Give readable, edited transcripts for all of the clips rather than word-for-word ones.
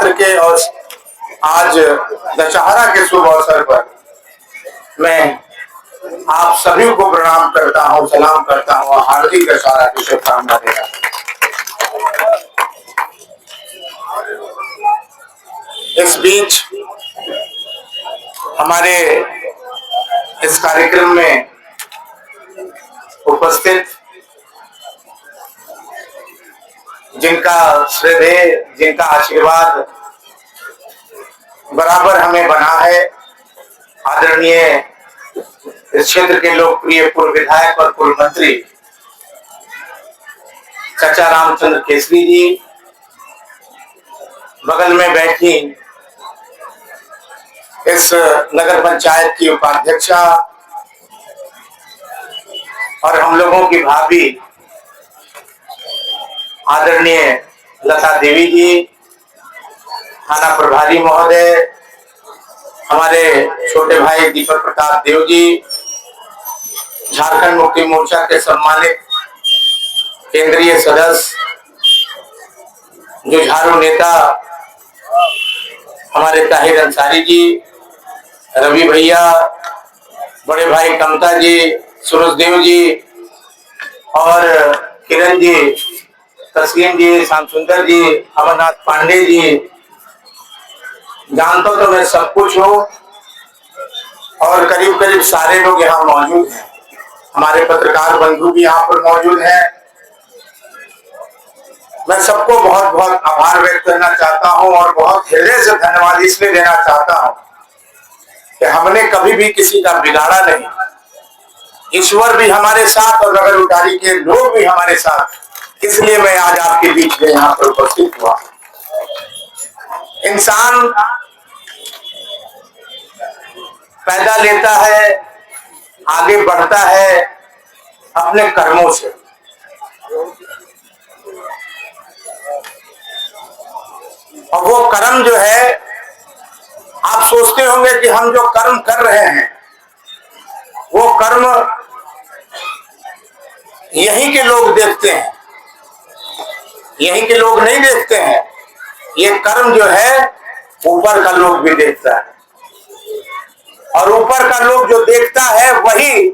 नवरात्र के और आज दशहरा के शुभ अवसर पर मैं आप सभी को प्रणाम करता हूं, सलाम करता हूं और हार्दिक दशहरा की शुभकामना देता हूं। इस बीच हमारे इस कार्यक्रम में उपस्थित जिनका श्रद्धेय, जिनका आशीर्वाद बराबर हमें बना है, आदरणीय इस क्षेत्र के लोकप्रिय पूर्व विधायक और पूर्व मंत्री चाचा रामचंद्र केसरी जी, बगल में बैठी इस नगर पंचायत की उपाध्यक्षा और हम लोगों की भाभी आदरणीय लता देवी जी, थाना प्रभारी महोदय, हमारे छोटे भाई दीपक प्रकाश देव जी, झारखंड मुक्ति मोर्चा के सम्मानित केंद्रीय सदस्य जुझारू नेता हमारे ताहिर अंसारी जी, रवि भैया, बड़े भाई कमता जी, सूरज देव जी और किरण जी, तस्लीम जी, श्याम सुंदर जी, अमरनाथ पांडे जी, जानता तो मैं सब कुछ हूँ और करीब करीब सारे लोग यहाँ मौजूद हैं। हमारे पत्रकार बंधु भी यहाँ पर मौजूद हैं। मैं सबको बहुत बहुत आभार व्यक्त करना चाहता हूँ और बहुत हृदय से धन्यवाद इसलिए देना चाहता हूँ कि हमने कभी भी किसी का बिगाड़ा नहीं। ईश्वर भी हमारे साथ और नगर उटारी के लोग भी हमारे साथ, इसलिए मैं आज आपके बीच में यहाँ पर उपस्थित हुआ। इंसान पैदा लेता है, आगे बढ़ता है अपने कर्मों से। और वो कर्म जो है, आप सोचते होंगे कि हम जो कर्म कर रहे हैं वो कर्म यहीं के लोग देखते हैं, यहीं के लोग नहीं देखते हैं। ये कर्म जो है ऊपर का लोग भी देखता है और ऊपर का लोग जो देखता है वही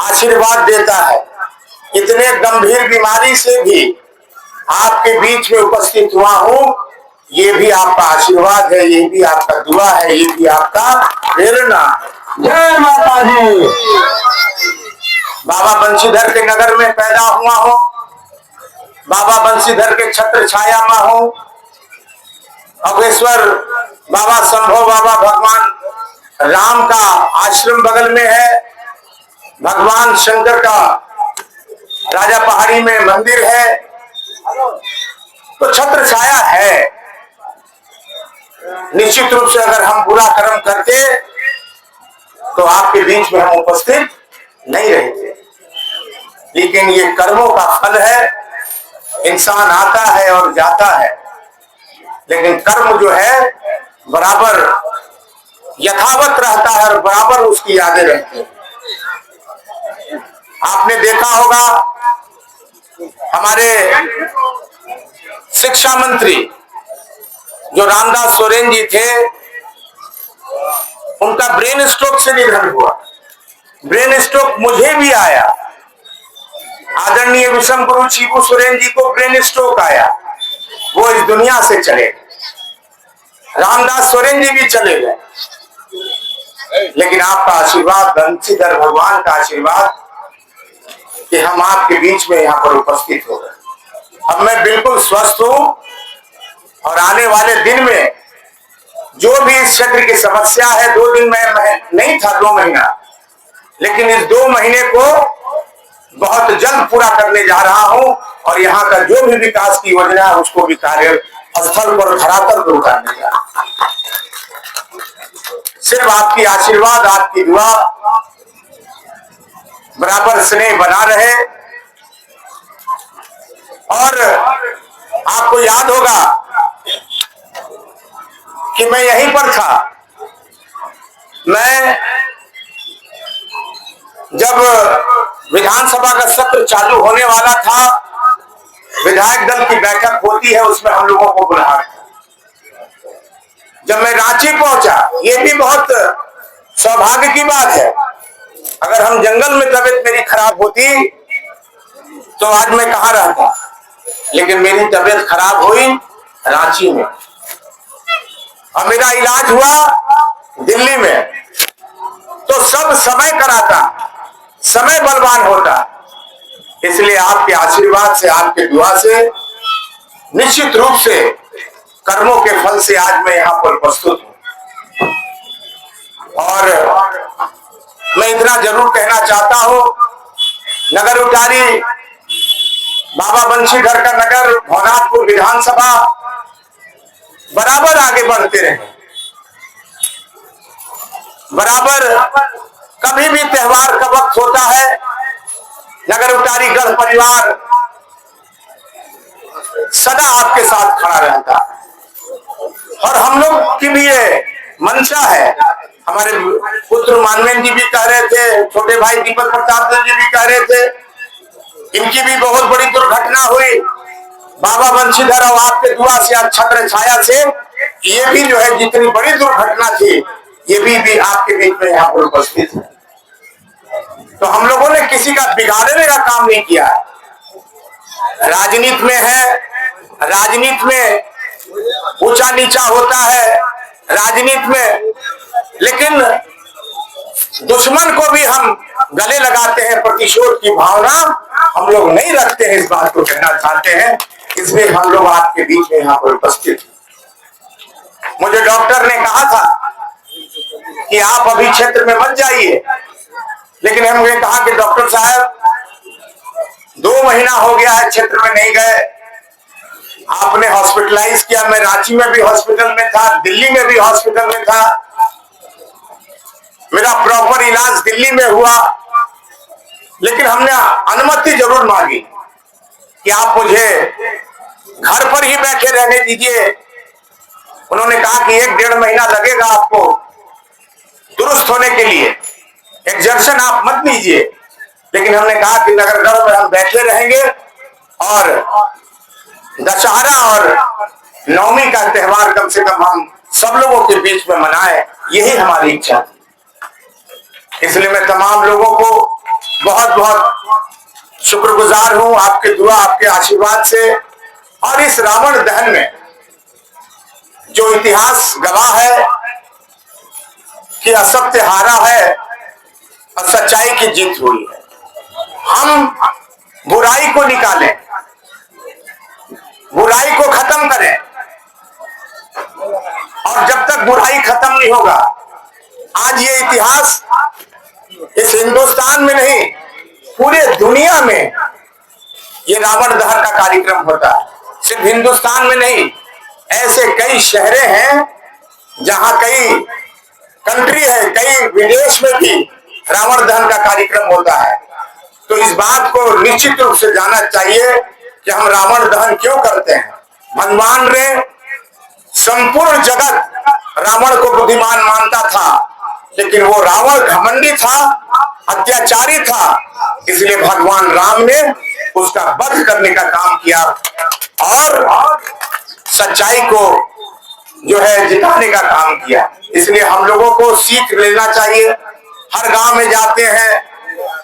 आशीर्वाद देता है। इतने गंभीर बीमारी से भी आपके बीच में उपस्थित हुआ हूं, ये भी आपका आशीर्वाद है, ये भी आपका दुआ है, ये भी आपका प्रेरणा है। जय माता दी। बाबा बंशीधर के नगर में पैदा हुआ हूं, बाबा बंशीधर के छत्र छाया में हूं। अग्रेश्वर बाबा संभव बाबा भगवान राम का आश्रम बगल में है, भगवान शंकर का राजा पहाड़ी में मंदिर है, तो छत्र छाया है। निश्चित रूप से अगर हम बुरा कर्म करते तो आपके बीच में हम उपस्थित नहीं रहते, लेकिन ये कर्मों का फल है। इंसान आता है और जाता है, लेकिन कर्म जो है बराबर यथावत रहता है और बराबर उसकी यादें रहती हैं। आपने देखा होगा हमारे शिक्षा मंत्री जो रामदास सोरेन जी थे, उनका ब्रेन स्ट्रोक से निधन हुआ। ब्रेन स्ट्रोक मुझे भी आया, आदरणीय विषम गुरु शिबू सोरेन जी को ब्रेन स्ट्रोक आया, वो इस दुनिया से चले गए। रामदास सोरेन जी भी चले गए, लेकिन आपका आशीर्वाद, बंशीधर भगवान का आशीर्वाद कि हम आपके बीच में यहाँ पर उपस्थित हो गए। अब मैं बिल्कुल स्वस्थ हूं और आने वाले दिन में जो भी इस क्षेत्र की समस्या है, 2 दिन में नहीं था, 2 महीना, लेकिन इस 2 महीने को बहुत जल्द पूरा करने जा रहा हूं और यहाँ का जो भी विकास की योजना है उसको भी कार्य स्थल पर धरातल पर उतारने जा रहा हूं। सिर्फ आपकी आशीर्वाद, आपकी दुआ, बराबर स्नेह बना रहे। और आपको याद होगा कि मैं यहीं पर था। मैं जब विधानसभा का सत्र चालू होने वाला था, विधायक दल की बैठक होती है, उसमें हम लोगों को बुलाया। जब मैं रांची पहुंचा, ये भी बहुत सौभाग्य की बात है। अगर हम जंगल में तबीयत मेरी खराब होती तो आज मैं कहां रहता, लेकिन मेरी तबीयत खराब हुई रांची में और मेरा इलाज हुआ दिल्ली में। तो सब समय कराता, समय बलवान होता। इसलिए आपके आशीर्वाद से, आपके दुआ से, निश्चित रूप से कर्मों के फल से आज मैं यहां पर प्रस्तुत हूं। और मैं इतना जरूर कहना चाहता हूं, नगर उटारी बाबा बंशीधर का नगर भवनाथपुर विधानसभा बराबर आगे बढ़ते रहे, बराबर कभी भी त्योहार का वक्त होता है, नगर उटारी गढ़ परिवार सदा आपके साथ खड़ा रहता है। और हम लोग की भी ये मंशा है। हमारे पुत्र मानवेंद्र जी भी कह रहे थे, छोटे भाई दीपक प्रताप जी भी कह रहे थे, इनकी भी बहुत बड़ी दुर्घटना हुई। बाबा बंशीधर और आपके दुआ से, छत्र छाया से ये भी जो है जितनी बड़ी दुर्घटना थी, ये भी आपके बीच में यहाँ पर उपस्थित है। तो हम लोगों ने किसी का बिगाड़ने का काम नहीं किया है। राजनीति में है, राजनीति में ऊंचा नीचा होता है राजनीति में, लेकिन दुश्मन को भी हम गले लगाते हैं, प्रतिशोध की भावना हम लोग नहीं रखते हैं। इस बात को कहना चाहते हैं, इसलिए हम लोग आपके बीच में यहाँ पर उपस्थित हैं। मुझे डॉक्टर ने कहा था कि आप अभी क्षेत्र में मत जाइए, लेकिन हमने कहा कि डॉक्टर साहब 2 महीना हो गया है क्षेत्र में नहीं गए, आपने हॉस्पिटलाइज किया। मैं रांची में भी हॉस्पिटल में था, दिल्ली में भी हॉस्पिटल में था, मेरा प्रॉपर इलाज दिल्ली में हुआ, लेकिन हमने अनुमति जरूर मांगी कि आप मुझे घर पर ही बैठे रहने दीजिए। उन्होंने कहा कि 1-1.5 महीना लगेगा आपको दुरुस्त होने के लिए, एग्जर्शन आप मत लीजिए। लेकिन हमने कहा कि नगरगढ़ में हम बैठे रहेंगे और दशहरा और नवमी का त्योहार कम से कम हम सब लोगों के बीच में मनाएं, यही हमारी इच्छा थी। इसलिए मैं तमाम लोगों को बहुत बहुत शुक्रगुजार हूं, आपके दुआ, आपके आशीर्वाद से। और इस रावण दहन में जो इतिहास गवाह है कि असत्य हारा है और सच्चाई की जीत हुई है। हम बुराई को निकालें, बुराई को खत्म करें, और जब तक बुराई खत्म नहीं होगा, आज ये इतिहास इस हिंदुस्तान में नहीं पूरे दुनिया में ये रावण दहन का कार्यक्रम होता है। सिर्फ हिंदुस्तान में नहीं, ऐसे कई शहरें हैं जहां कई कंट्री है, कई विदेश में भी रावण दहन का कार्यक्रम होता है। तो इस बात को निश्चित रूप से जानना चाहिए कि हम रावण दहन क्यों करते हैं। भगवान ने संपूर्ण जगत रावण को बुद्धिमान मानता था, लेकिन वो रावण घमंडी था, अत्याचारी था, इसलिए भगवान राम ने उसका वध करने का काम किया और सच्चाई को जो है जिताने का काम किया। इसलिए हम लोगों को सीख लेना चाहिए। हर गांव में जाते हैं,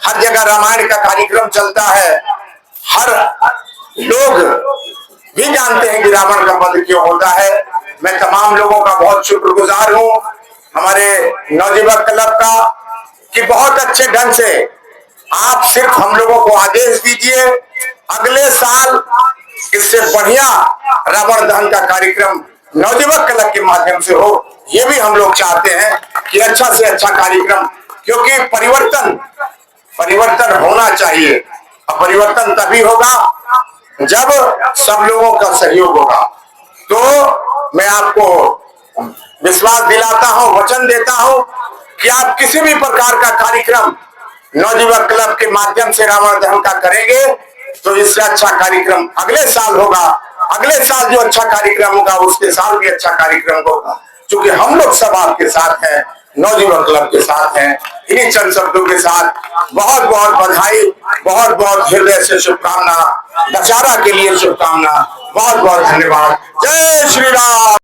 हर जगह रामायण का कार्यक्रम चलता है, हर लोग भी जानते हैं कि रावण का वध क्यों होता है। मैं तमाम लोगों का बहुत शुक्रगुजार हूं, हमारे नवयुवक क्लब का, कि बहुत अच्छे ढंग से आप सिर्फ हम लोगों को आदेश दीजिए, अगले साल इससे बढ़िया रावण दहन का कार्यक्रम नवयुवक क्लब के माध्यम से हो। ये भी हम लोग चाहते हैं कि अच्छा से अच्छा कार्यक्रम, क्योंकि परिवर्तन होना चाहिए, और परिवर्तन तभी होगा जब सब लोगों का सहयोग होगा। तो मैं आपको विश्वास दिलाता हूं, वचन देता हूं कि आप किसी भी प्रकार का कार्यक्रम नवयुवक क्लब के माध्यम से रावण दहन का करेंगे तो इससे अच्छा कार्यक्रम अगले साल होगा। अगले साल जो अच्छा कार्यक्रम होगा उसके साल भी अच्छा कार्यक्रम होगा, क्योंकि हम लोग सब आपके साथ हैं, नवयुवक क्लब के साथ हैं। इन्हीं चंद शब्दों के साथ बहुत बहुत बधाई, बहुत बहुत हृदय से शुभकामना, दशहरा के लिए शुभकामना, बहुत बहुत धन्यवाद। जय श्री राम।